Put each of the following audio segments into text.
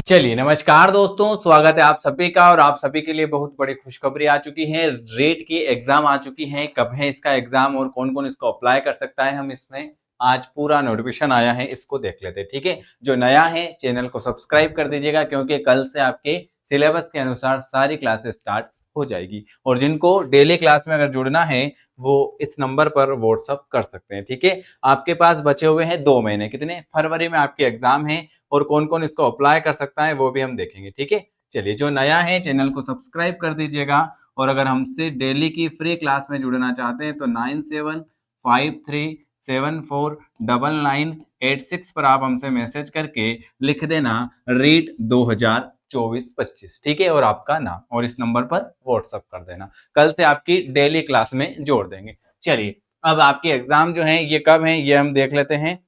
चलिए नमस्कार दोस्तों, स्वागत है आप सभी का। और आप सभी के लिए बहुत बड़ी खुशखबरी आ चुकी है। रेट की एग्जाम आ चुकी है। कब है इसका एग्जाम और कौन कौन इसको अप्लाई कर सकता है, हम इसमें आज पूरा नोटिफिकेशन आया है, इसको देख लेते हैं। ठीक है, जो नया है चैनल को सब्सक्राइब कर दीजिएगा, क्योंकि कल से आपके सिलेबस के अनुसार सारी क्लासेस स्टार्ट हो जाएगी। और जिनको डेली क्लास में अगर जुड़ना है वो इस नंबर पर व्हाट्सअप कर सकते हैं। ठीक है, आपके पास बचे हुए हैं 2 महीने। कितने? फरवरी में आपके एग्जाम है और कौन कौन इसको अप्लाई कर सकता है वो भी हम देखेंगे। ठीक है, चलिए, जो नया है चैनल को सब्सक्राइब कर दीजिएगा। और अगर हमसे डेली की फ्री क्लास में जुड़ना चाहते हैं तो 9753749986 पर आप हमसे मैसेज करके लिख देना रीड 2024-25। ठीक है, और आपका नाम, और इस नंबर पर व्हाट्सअप कर देना। कल से आपकी डेली क्लास में जोड़ देंगे। चलिए, अब आपकी एग्जाम जो है ये कब है ये हम देख लेते हैं।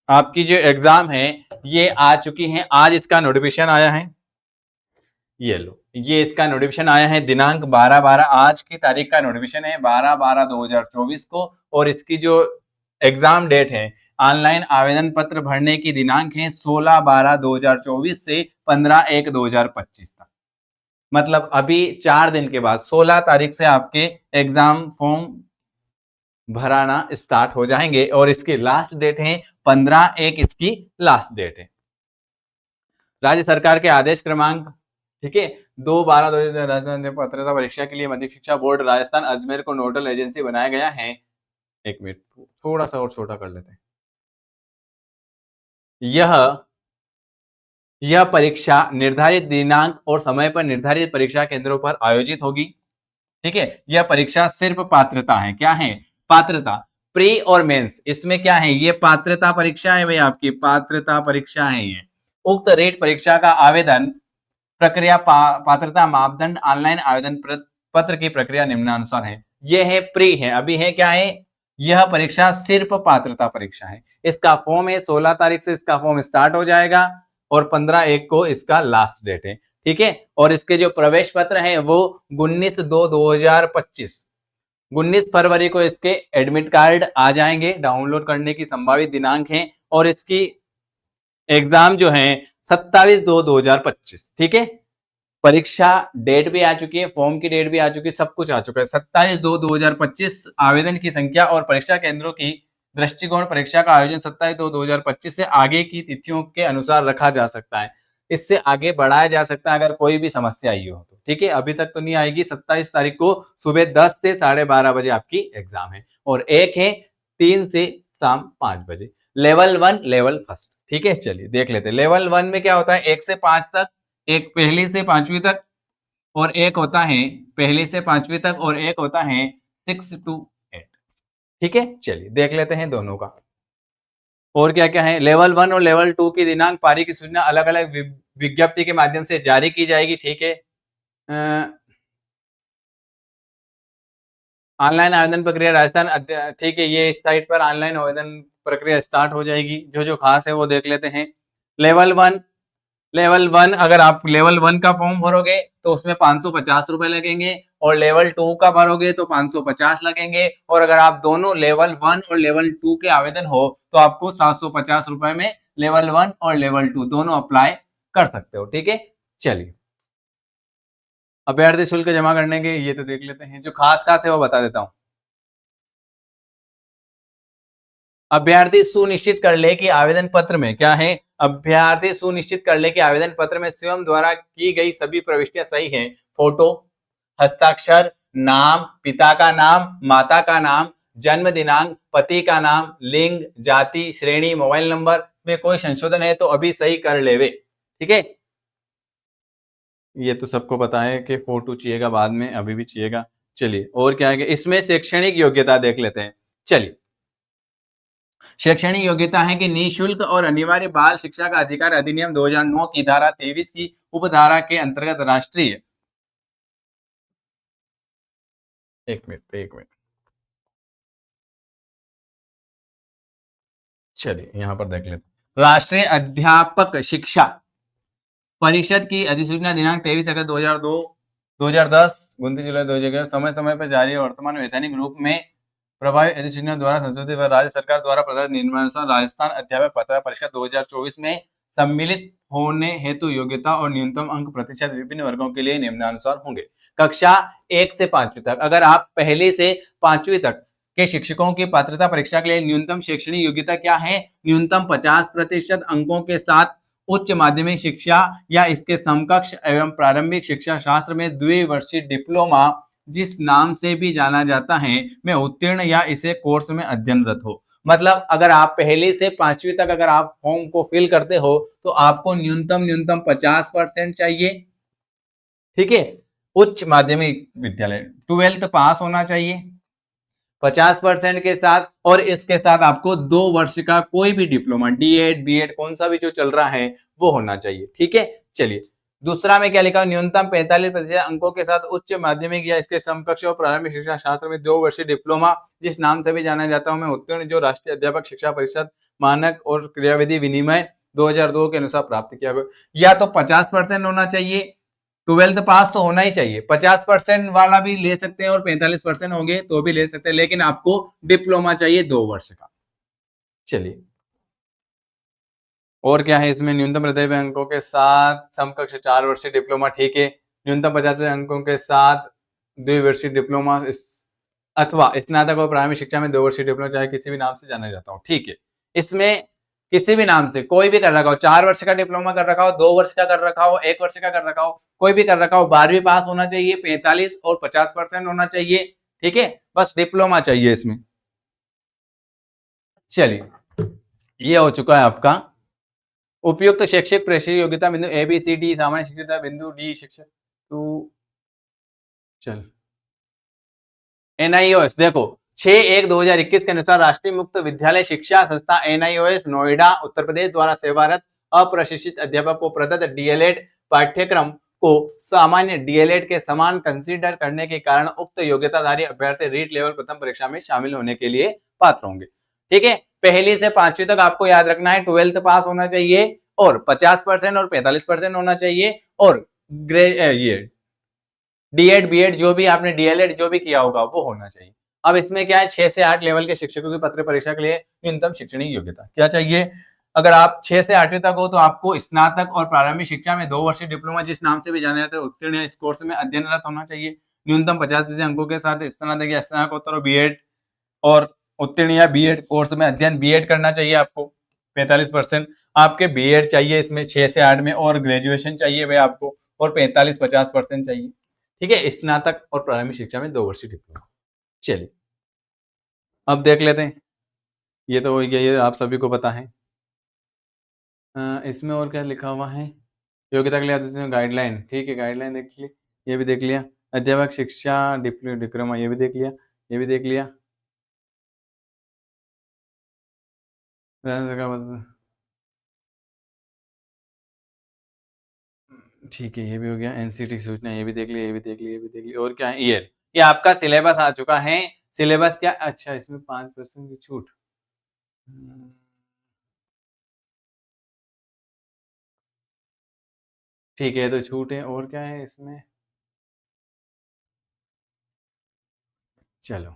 आपकी जो एग्जाम है ये आ चुकी है, आज इसका नोटिफिकेशन आया है। ये लो, ये इसका नोटिफिकेशन आया है दिनांक 12/12, आज की तारीख का नोटिफिकेशन है 12/12/2024 को। और इसकी जो एग्जाम डेट है, ऑनलाइन आवेदन पत्र भरने की दिनांक है 16/12/2024 से 15/1/2025 तक। मतलब अभी 4 दिन के बाद 16 तारीख से आपके एग्जाम फॉर्म भराना स्टार्ट हो जाएंगे। और इसकी लास्ट डेट है 15/1, इसकी लास्ट डेट है। राज्य सरकार के आदेश क्रमांक, ठीक है, 2/12/2000 राजस्थान पात्रता परीक्षा के लिए मध्य शिक्षा बोर्ड राजस्थान अजमेर को नोडल एजेंसी बनाया गया है। एक मिनट, थोड़ा सा और छोटा कर लेते हैं। यह यह परीक्षा निर्धारित दिनांक और समय पर निर्धारित परीक्षा केंद्रों पर आयोजित होगी। ठीक है, यह परीक्षा सिर्फ पात्रता है। क्या है? पात्रता। प्री और मेंस, इसमें क्या है? ये पात्रता परीक्षा है भाई, आपकी पात्रता परीक्षा है ये। उक्त रेट परीक्षा का आवेदन प्रक्रिया पात्रता मापदंड ऑनलाइन आवेदन पत्र की प्रक्रिया निम्नानुसार है। ये है प्री है, अभी है क्या है? यह परीक्षा सिर्फ पात्रता परीक्षा है। इसका फॉर्म है 16 तारीख से इसका फॉर्म स्टार्ट हो जाएगा और 15/1 को इसका लास्ट डेट है। ठीक है, और इसके जो प्रवेश पत्र हैं वो 19/2/2025, 19 फरवरी को इसके एडमिट कार्ड आ जाएंगे। डाउनलोड करने की संभावित दिनांक है। और इसकी एग्जाम जो है 27/2/2025। ठीक है, परीक्षा डेट भी आ चुकी है, फॉर्म की डेट भी आ चुकी है, सब कुछ आ चुका है। 27/2/2025 आवेदन की संख्या और परीक्षा केंद्रों की दृष्टिकोण, परीक्षा का आयोजन 27/2/2025 से आगे की तिथियों के अनुसार रखा जा सकता है। इससे आगे बढ़ाया जा सकता है अगर कोई भी समस्या आई हो तो। ठीक है, अभी तक तो नहीं आएगी। 27 तारीख को सुबह 10 से 12:30 बजे आपकी एग्जाम है। और एक है 3 से शाम 5 बजे। Level 1, level first. ठीक है, चलिए देख लेते हैं। लेवल 1 में क्या होता है? 1 से 5 तक, एक पहली से 5वीं तक, और एक होता है पहली से 5वीं तक, और एक होता है 6 to 8। ठीक है, चलिए देख लेते हैं दोनों का। और क्या क्या है? लेवल 1 और लेवल 2 की दिनांक पारी की सूचना अलग अलग विज्ञप्ति के माध्यम से जारी की जाएगी। ठीक है, ऑनलाइन आवेदन प्रक्रिया राजस्थान ठीक है, ये इस साइट पर ऑनलाइन आवेदन प्रक्रिया स्टार्ट हो जाएगी। जो जो खास है वो देख लेते हैं। लेवल 1 अगर आप लेवल 1 का फॉर्म भरोगे तो उसमें 550 रुपए लगेंगे, और लेवल 2 का भरोगे तो 550 लगेंगे। और अगर आप दोनों लेवल 1 और लेवल 2 के आवेदन हो तो आपको 750 रुपए में लेवल 1 और लेवल 2 दोनों अप्लाई कर सकते हो। ठीक है, चलिए, अभ्यर्थी शुल्क जमा करने के ये तो देख लेते हैं। जो खास खास है वो बता देता हूँ। अभ्यर्थी सुनिश्चित कर ले कि आवेदन पत्र में क्या है? अभ्यर्थी सुनिश्चित कर ले कि आवेदन पत्र में स्वयं द्वारा की गई सभी प्रविष्टियां सही हैं। फोटो, हस्ताक्षर, नाम, पिता का नाम, माता का नाम, जन्म दिनांक, पति का नाम, लिंग, जाति, श्रेणी, मोबाइल नंबर में कोई संशोधन है तो अभी सही कर लेवे। ठीक है, ये तो सबको पता है कि फोटो चाहिएगा, बाद में अभी भी चाहिएगा। चलिए, और क्या है? इसमें शैक्षणिक योग्यता देख लेते हैं। चलिए, शैक्षणिक योग्यता है कि निःशुल्क और अनिवार्य बाल शिक्षा का अधिकार अधिनियम 2009 की धारा 23 की उपधारा के अंतर्गत राष्ट्रीय, एक मिनट, चलिए यहां पर देख लेते। राष्ट्रीय अध्यापक शिक्षा परिषद की अधिसूचना दिनांक 23 अगस्त 2002 2010 29 जुलाई 2011 समय समय पर जारी वर्तमान वैधानिक रूप में प्रभावी अधिसूचना द्वारा संशोधित व राज्य सरकार द्वारा प्रदत्त नियमानुसार राजस्थान अध्यापक पात्रता परीक्षा 2024 में सम्मिलित होने हेतु योग्यता और न्यूनतम अंक प्रतिशत विभिन्न वर्गों के लिए निम्नानुसार होंगे। कक्षा 1 से 5वीं तक, अगर आप पहली से 5वीं तक के शिक्षकों की पात्रता परीक्षा के लिए न्यूनतम शैक्षणिक योग्यता क्या है? न्यूनतम 50% अंकों के साथ उच्च माध्यमिक शिक्षा या इसके समकक्ष एवं प्रारंभिक शिक्षा शास्त्र में द्विवर्षीय डिप्लोमा जिस नाम से भी जाना जाता है में उत्तीर्ण या इसे कोर्स में अध्ययनरत हो। मतलब अगर आप पहली से 5वीं तक अगर आप फॉर्म को फिल करते हो तो आपको न्यूनतम 50% चाहिए, ठीक है। उच्च माध्यमिक विद्यालय 12th पास होना चाहिए 50% के साथ, और इसके साथ आपको 2 वर्ष का कोई भी डिप्लोमा, डीएड बीएड कौन सा भी जो चल रहा है वो होना चाहिए, ठीक है। चलिए दूसरा में क्या लिखा, न्यूनतम 45% अंकों के साथ उच्च माध्यमिक या इसके समकक्ष और प्रारंभिक शिक्षा शास्त्र में 2 वर्षीय डिप्लोमा जिस नाम से भी जाना जाता है में उत्तीर्ण जो राष्ट्रीय अध्यापक शिक्षा परिषद मानक और क्रियाविधि विनिमय 2002 के अनुसार प्राप्त किया गया। या तो 50% होना चाहिए, 12th पास तो होना ही चाहिए, 50% वाला भी ले सकते हैं और 45% हो गए तो भी ले सकते हैं, लेकिन आपको डिप्लोमा चाहिए 2 वर्ष का। चलिए और क्या है इसमें, न्यूनतम हृदय अंकों के साथ समकक्ष 4 वर्षीय डिप्लोमा, ठीक है। न्यूनतम 50 अंकों के साथ द्विवर्षीय डिप्लोमा अथवा स्नातक और प्रारंभिक शिक्षा में 2 वर्षीय डिप्लोमा, चाहे किसी भी नाम से जाना जाता हो, ठीक है। इसमें किसी भी नाम से कोई भी कर रखा हो, 4 वर्ष का डिप्लोमा कर रखा हो, 2 वर्ष का कर रखा हो, 1 वर्ष का कर रखा हो, कोई भी कर रखा हो, 12वीं पास होना चाहिए, 45 और 50% होना चाहिए, ठीक है। बस डिप्लोमा चाहिए इसमें। चलिए ये हो चुका है आपका उपयुक्त शैक्षिक प्रवेश योग्यता बिंदु ए बी सी डी, सामान्य शिक्षित बिंदु डी शिक्षक टू। चल एनआईओएस देखो 6/1/2021 के अनुसार राष्ट्रीय मुक्त विद्यालय शिक्षा संस्था एनआईओएस नोएडा उत्तर प्रदेश द्वारा सेवारत अप्रशिक्षित अध्यापक को प्रदत्त डीएलएड पाठ्यक्रम को सामान्य डीएलएड के समान कंसीडर करने के कारण उक्त योग्यताधारी अभ्यर्थी रीट लेवल प्रथम परीक्षा में शामिल होने के लिए पात्र होंगे, ठीक है। पहली से 5वीं तक आपको याद रखना है 12th पास होना चाहिए और 50% और 45% होना चाहिए, और ये डीएड बीएड जो भी आपने डीएलएड जो भी किया होगा वो होना चाहिए। अब इसमें क्या है, 6 से 8 लेवल के शिक्षकों की पत्र परीक्षा के लिए न्यूनतम शैक्षणिक योग्यता क्या चाहिए। अगर आप 6 से 8वीं तक हो तो आपको स्नातक और प्रारंभिक शिक्षा में 2 वर्षीय डिप्लोमा जिस नाम से भी जाना जाता है उत्तीर्ण इस कोर्स में अध्ययनरत होना चाहिए। न्यूनतम 50% अंकों के साथ स्नातक या स्नातकोत्तर बीएड और उत्तीर्ण या बीएड कोर्स में अध्ययन बीएड करना चाहिए आपको। 45% आपके बीएड चाहिए इसमें 6 से 8 में, और ग्रेजुएशन चाहिए भाई आपको, और 45-50% चाहिए, ठीक है। स्नातक और प्रारंभिक शिक्षा में 2 वर्षीय डिप्लोमा। चलिए अब देख लेते हैं, ये तो हो गया, ये आप सभी को पता है। इसमें और क्या लिखा हुआ है, योग्यता के लिए गाइडलाइन, ठीक है, गाइडलाइन देख ली, ये भी देख लिया। अध्यापक शिक्षा डिप्लोमा ये भी देख लिया, ये भी देख लिया। ठीक है ये भी हो गया। एनसीटी सूचना ये भी देख लिया, ये भी देख लिया, ये भी देख लिया। और क्या है, ये आपका सिलेबस आ चुका है। सिलेबस क्या, अच्छा इसमें 5% की छूट, ठीक है तो छूट है। और क्या है इसमें, चलो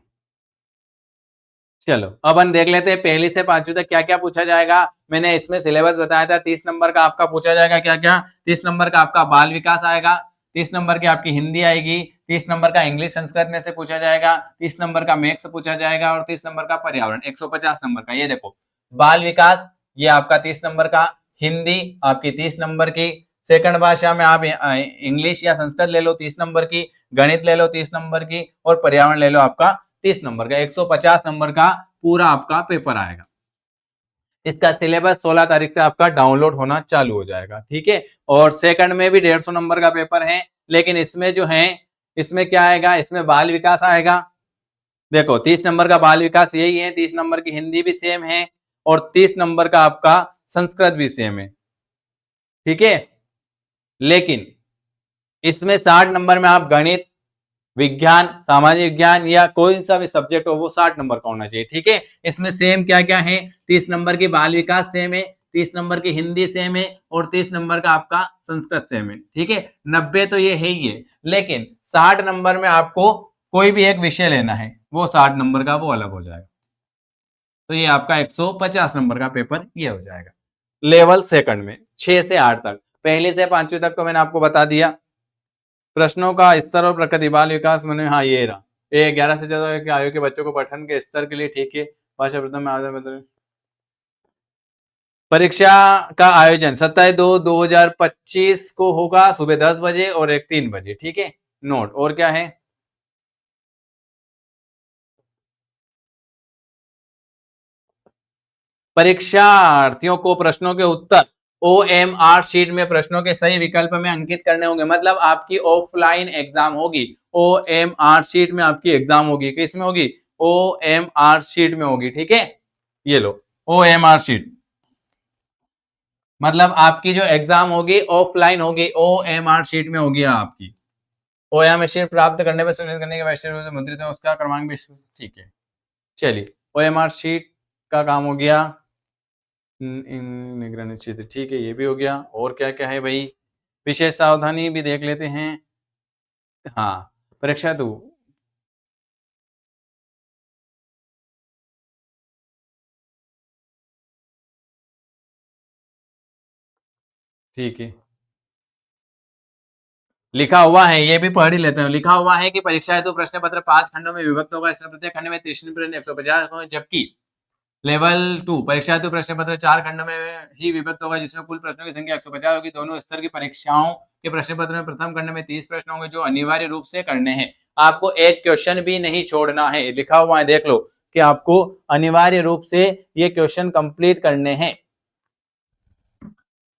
चलो अब हम देख लेते हैं पहली से 5वीं तक क्या क्या पूछा जाएगा। मैंने इसमें सिलेबस बताया था, 30 नंबर का आपका पूछा जाएगा क्या क्या, 30 नंबर का आपका बाल विकास आएगा, 30 नंबर की आपकी हिंदी आएगी, 30 नंबर का इंग्लिश संस्कृत में से पूछा जाएगा, 30 नंबर का मैथ्स पूछा जाएगा, और 30 नंबर का पर्यावरण 150 नंबर का। ये देखो बाल विकास ये आपका 30 नंबर का, हिंदी आपकी 30 नंबर की, सेकंड भाषा में आप इंग्लिश या संस्कृत ले लो 30 नंबर की, गणित ले लो 30 नंबर की, और पर्यावरण ले लो आपका 30 नंबर का। 150 नंबर का पूरा आपका पेपर आएगा। इसका सिलेबस 16 तारीख से आपका डाउनलोड होना चालू हो जाएगा, ठीक है। और सेकंड में भी 150 नंबर का पेपर है, लेकिन इसमें जो है इसमें क्या आएगा, इसमें बाल विकास आएगा। देखो 30 नंबर का बाल विकास यही है, 30 नंबर की हिंदी भी सेम है, और 30 नंबर का आपका संस्कृत भी सेम है, ठीक है। लेकिन इसमें 60 नंबर में आप गणित, विज्ञान, सामाजिक विज्ञान या कोई सा भी सब्जेक्ट हो वो 60 नंबर का होना चाहिए, ठीक है। इसमें सेम क्या क्या है, 30 नंबर की बाल विकास सेम है, 30 नंबर की हिंदी सेम है, और 30 नंबर का आपका संस्कृत सेम है, ठीक है। 90 तो ये है ही है, लेकिन 60 नंबर में आपको कोई भी एक विषय लेना है वो 60 नंबर का, वो अलग हो जाएगा। तो ये आपका 150 नंबर का पेपर ये हो जाएगा लेवल सेकंड में, 6 से 8 तक। पहली से 5वीं तक तो मैंने आपको बता दिया। प्रश्नों का स्तर और प्रकृति बाल विकास मैंने, हाँ ये रहा, ये 11 से ज्यादा की आयु के बच्चों को पठन के स्तर के लिए, ठीक है। भाषा प्रथम में आधार परीक्षा का आयोजन 27/2/2025 को होगा सुबह 10 बजे और एक 3 बजे, ठीक है। नोट और क्या है, परीक्षार्थियों को प्रश्नों के उत्तर OMR शीट में प्रश्नों के सही विकल्प में अंकित करने होंगे। मतलब आपकी ऑफलाइन एग्जाम होगी, OMR शीट में आपकी एग्जाम होगी। किस में होगी, OMR शीट में होगी, ठीक है। ये लो OMR शीट, मतलब आपकी जो एग्जाम होगी ऑफलाइन होगी, OMR शीट में होगी आपकी। OMR शीट प्राप्त करने पर सुनिश्चित करने के वैश्विक मुद्रित है, उसका क्रमांक भी, ठीक है। चलिए OMR शीट का काम हो गया, निगरानी क्षेत्र, ठीक है, ये भी हो गया। और क्या क्या है भाई, विशेष सावधानी भी देख लेते हैं। हाँ, परीक्षा 2, ठीक है, लिखा हुआ है, ये भी पढ़ ही लेते हैं। लिखा हुआ है कि परीक्षा हेतु प्रश्न पत्र 5 खंडों में विभक्त होगा, इसमें प्रत्येक खंड में 30 प्रश्न 150 होंगे, जबकि लेवल 2 परीक्षा हेतु प्रश्न पत्र 4 खंडों में ही विभक्त होगा, जिसमें कुल प्रश्नों की संख्या 150 होगी। दोनों स्तर की परीक्षाओं के प्रश्न पत्र में प्रथम खंड में 30 प्रश्न होंगे, जो अनिवार्य रूप से करने हैं। आपको एक क्वेश्चन भी नहीं छोड़ना है, लिखा हुआ है, देख लो कि आपको अनिवार्य रूप से ये क्वेश्चन कंप्लीट करने हैं,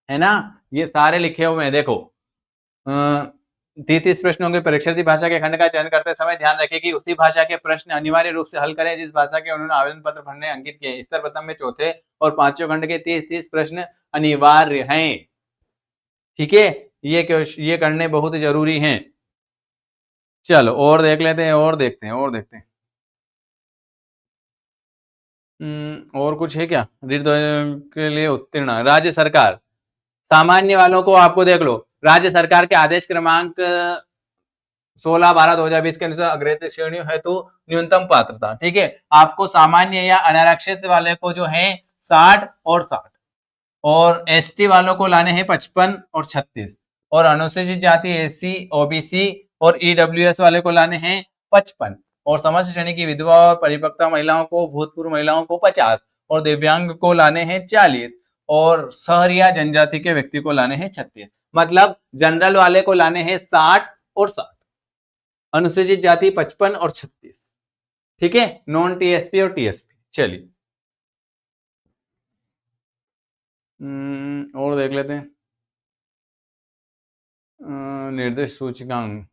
है ना। ये सारे लिखे हुए हैं, देखो 33 प्रश्नों के परीक्षार्थी भाषा के खंड का चयन करते समय ध्यान रखें कि उसी भाषा के प्रश्न अनिवार्य रूप से हल करें जिस भाषा के उन्होंने आवेदन पत्र भरने अंकित किए। स्तर प्रथम में चौथे और पांचवें खंड के 30 प्रश्न अनिवार्य हैं, ठीक है। ये करने बहुत जरूरी हैं। चलो और देख लेते हैं, और देखते हैं, और देखते हैं। और कुछ है क्या, रीट के लिए उत्तीर्ण राज्य सरकार, सामान्य वालों को आपको देख लो, राज्य सरकार के आदेश क्रमांक 16/12/2020 के अनुसार अग्रहित श्रेणियों है तो न्यूनतम पात्रता, ठीक है। आपको सामान्य या अनारक्षित वाले को जो है 60 और 60, और एसटी वालों को लाने हैं 55 और 36, और अनुसूचित जाति एससी ओबीसी और ईडब्ल्यूएस वाले को लाने हैं 55, और समस्त श्रेणी की विधवा और परिपक्व महिलाओं को, भूतपूर्व महिलाओं को 50, और दिव्यांग को लाने हैं 40, और शहरी या जनजाति के व्यक्ति को लाने हैं 36। मतलब जनरल वाले को लाने हैं 60 और 60, अनुसूचित जाति 55 और 36, ठीक है। नॉन टीएसपी और टीएसपी। चलिए और देख लेते हैं, निर्देश सूचकांक,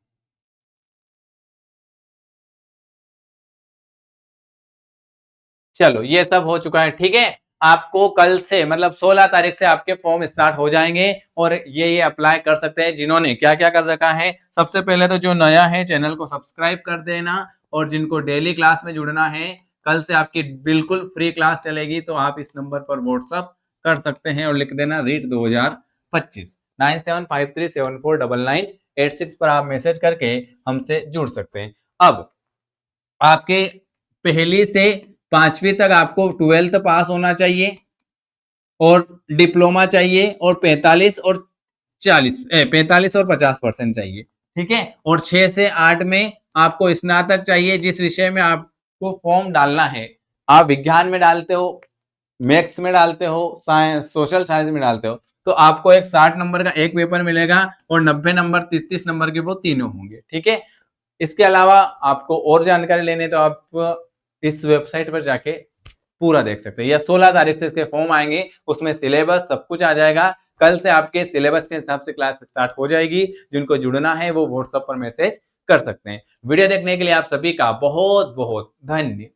चलो ये सब हो चुका है, ठीक है। आपको कल से मतलब 16 तारीख से आपके फॉर्म स्टार्ट हो जाएंगे, और ये अप्लाई कर सकते हैं जिन्होंने क्या क्या कर रखा है। सबसे पहले तो जो नया है चैनल को सब्सक्राइब कर देना, और जिनको डेली क्लास में जुड़ना है, कल से आपकी बिल्कुल फ्री क्लास चलेगी, तो आप इस नंबर पर व्हाट्सअप कर सकते हैं और लिख देना रीट 2025 9753749986 पर आप मैसेज करके हमसे जुड़ सकते हैं। अब आपके पहली से 5वीं तक आपको 12th पास होना चाहिए, और डिप्लोमा चाहिए, और 45 और 50% चाहिए, ठीक है। और 6 से 8 में आपको स्नातक चाहिए, जिस विषय में आपको फॉर्म डालना है। आप विज्ञान में डालते हो, मैथ्स में डालते हो, साइंस सोशल साइंस में डालते हो, तो आपको एक 60 नंबर का एक पेपर मिलेगा, और 90 नंबर 33 नंबर के वो तीनों होंगे, ठीक है। इसके अलावा आपको और जानकारी लेने तो आप इस वेबसाइट पर जाके पूरा देख सकते हैं, या 16 तारीख से इसके फॉर्म आएंगे, उसमें सिलेबस सब कुछ आ जाएगा। कल से आपके सिलेबस के हिसाब से क्लास स्टार्ट हो जाएगी। जिनको जुड़ना है वो व्हाट्सएप पर मैसेज कर सकते हैं। वीडियो देखने के लिए आप सभी का बहुत बहुत धन्यवाद।